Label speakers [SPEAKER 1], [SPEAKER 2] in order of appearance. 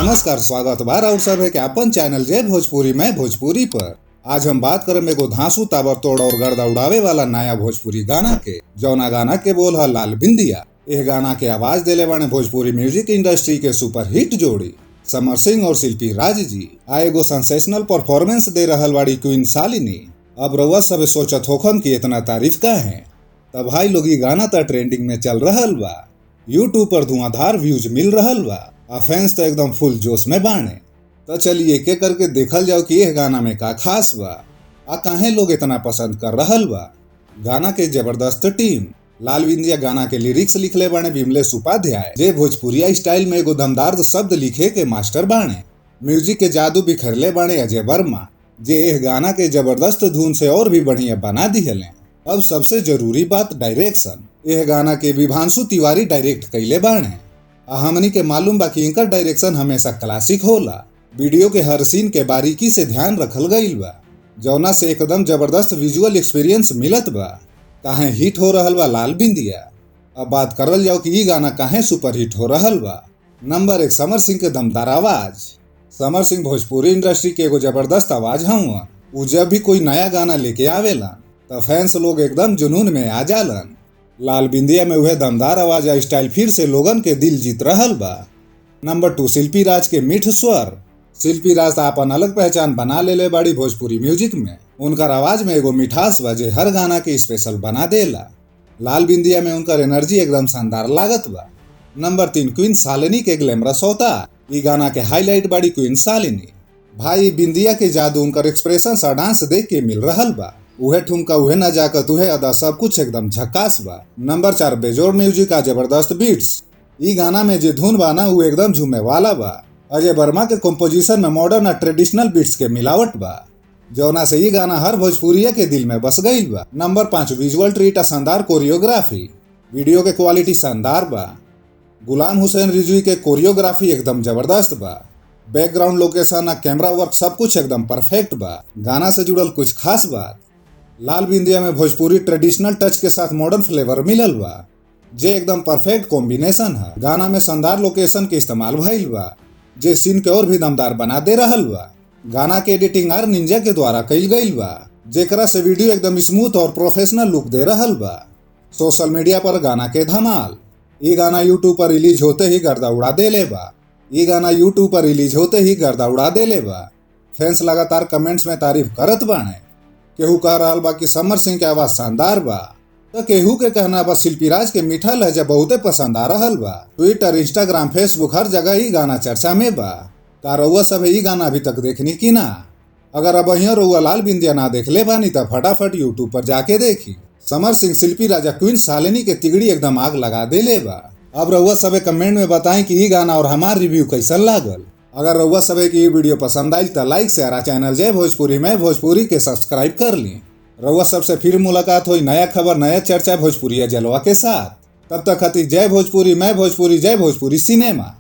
[SPEAKER 1] नमस्कार, स्वागत बा और सब है कि अपन चैनल जय भोजपुरी में भोजपुरी पर। आज हम बात करें एगो धांसू ताबड़तोड़ और गर्दा उड़ावे वाला नया भोजपुरी गाना के, जौना गाना के बोल है लाल बिंदिया। यह गाना के आवाज देले बाने भोजपुरी म्यूजिक इंडस्ट्री के सुपर हिट जोड़ी समर सिंह और शिल्पी राज जी। आ एगो सेंसेशनल परफॉर्मेंस दे रहल बाड़ी क्वीन शालिनी। अब रउआ सब सोचत होखम कि इतना तारीफ का है, तब भाई लोग ये गाना तो ट्रेंडिंग में चल रहल बा, यूट्यूब पर धुआंधार व्यूज मिल रहल बा, आ फैंस तो एकदम फुल जोश में बाणे। तो चलिए एक एक करके देखल जाओ कि यह गाना में का खास बा, आ काहे लोग इतना पसंद कर रहल बा। गाना के जबरदस्त टीम लाल बिंदिया गाना के लिरिक्स लिखले बाणे विमलेश उपाध्याय, जे भोजपुरिया स्टाइल में एगो दमदार शब्द लिखे के मास्टर बाणे। म्यूजिक के जादू बिखरले बाणे अजय वर्मा, जे यह गाना के जबरदस्त धुन से और भी बढ़िया बना दिहले। अब सबसे जरूरी बात डायरेक्शन। यह गाना के विभांशु तिवारी डायरेक्ट कैले बाणे। हमनी के मालूम बा कि इनकर डायरेक्शन हमेशा क्लासिक होला। वीडियो के हर सीन के बारीकी से ध्यान रखल गईल बा, जौना से एकदम जबरदस्त विजुअल एक्सपीरियंस मिलत बा। काहे हिट हो रहल बा लाल बिंदिया। अब बात करल जाओ कि ये गाना काहे सुपर हिट हो रहल बा। नंबर 1, समर सिंह के दमदार आवाज। समर सिंह भोजपुरी इंडस्ट्री के एगो जबरदस्त आवाज हवन। उ जब भी कोई नया गाना लेके आवेला तो फैंस लोग एकदम जुनून में आ जालन। लाल बिंदिया में वह दमदार आवाज या स्टाइल फिर से लोगन के दिल जीत रहल बा। नंबर 2, शिल्पी राज के मीठ स्वर। शिल्पी राज अपन अलग पहचान बना लेले बाड़ी भोजपुरी म्यूजिक में। उनकर आवाज में एगो मिठास बा जे हर गाना के स्पेशल बना देला। लाल बिंदिया में उनकर एनर्जी एकदम शानदार लागत बा। नंबर 3, क्वीन शालिनी के ग्लैमरस होता। ई गाना के हाईलाइट बाड़ी क्वीन शालिनी। भाई बिंदिया के जादू उनकर एक्सप्रेशन और डांस देख के मिल रहल बा। उहे ठुमका, उहे नजाकत, उहे अदा, सब कुछ एकदम झकास बा। नंबर 4, बेजोड़ म्यूजिक का जबरदस्त बीट्स। ई गाना में जे धुन बा ना उ एकदम झूमे वाला बा। अजय वर्मा के कंपोजिशन में मॉडर्न और ट्रेडिशनल बीट्स के मिलावट बा, जौना से ये गाना हर भोजपुरिया के दिल में बस गईल बा। नंबर 5, विजुअल ट्रीट, शानदार कोरियोग्राफी। वीडियो के क्वालिटी शानदार बा। गुलाम हुसैन रिजवी के कोरियोग्राफी एकदम जबरदस्त बा। बैकग्राउंड लोकेशन, कैमरा वर्क, सब कुछ एकदम परफेक्ट बा। गाना से जुड़ल कुछ खास बात। लाल बिंदिया में भोजपुरी ट्रेडिशनल टच के साथ मॉडर्न फ्लेवर मिलल बा, जे एकदम परफेक्ट कॉम्बिनेशन है। गाना में शानदार लोकेशन के इस्तेमाल भइल बा, जे सीन के और भी दमदार बना दे रहल बा। गाना के एडिटिंग आर निंजा के द्वारा कईल गईल बा, जेकरा से वीडियो एकदम स्मूथ और प्रोफेशनल लुक दे रहल बा। सोशल मीडिया पर गाना के धमाल। ये गाना यूट्यूब पर रिलीज होते ही गर्दा उड़ा देले बा। ये गाना यूट्यूब पर रिलीज होते ही गर्दा उड़ा देले बा। फैंस लगातार कमेंट्स में तारीफ करत बाणे। केहू कह रहल बा कि समर सिंह के आवाज शानदार बा, तो केहू के कहना बा शिल्पी राज के मीठा लहजा बहुते पसंद आ रहल बा। ट्विटर, इंस्टाग्राम, फेसबुक, हर जगह ही गाना चर्चा में बा। का रउआ सब ये गाना अभी तक देखनी की ना? अगर अब यहाँ रउआ लाल बिंदिया ना देख ले बानी तो फटाफट यूट्यूब पर जाके देखी। समर सिंह, शिल्पी राजा, क्वीन शालिनी के तिगड़ी एकदम आग लगा देले बा। अब रउआ सब कमेंट में बताएं कि ये गाना और हमार रिव्यू कैसन लागल। अगर रउआ सब की ये वीडियो पसंद आई तो लाइक शेयर, आ चैनल जय भोजपुरी में भोजपुरी के सब्सक्राइब कर ली। रउआ सबसे फिर मुलाकात हुई नया खबर, नया चर्चा भोजपुरिया जलवा के साथ। तब तक खातिर जय भोजपुरी, मैं भोजपुरी, जय भोजपुरी सिनेमा।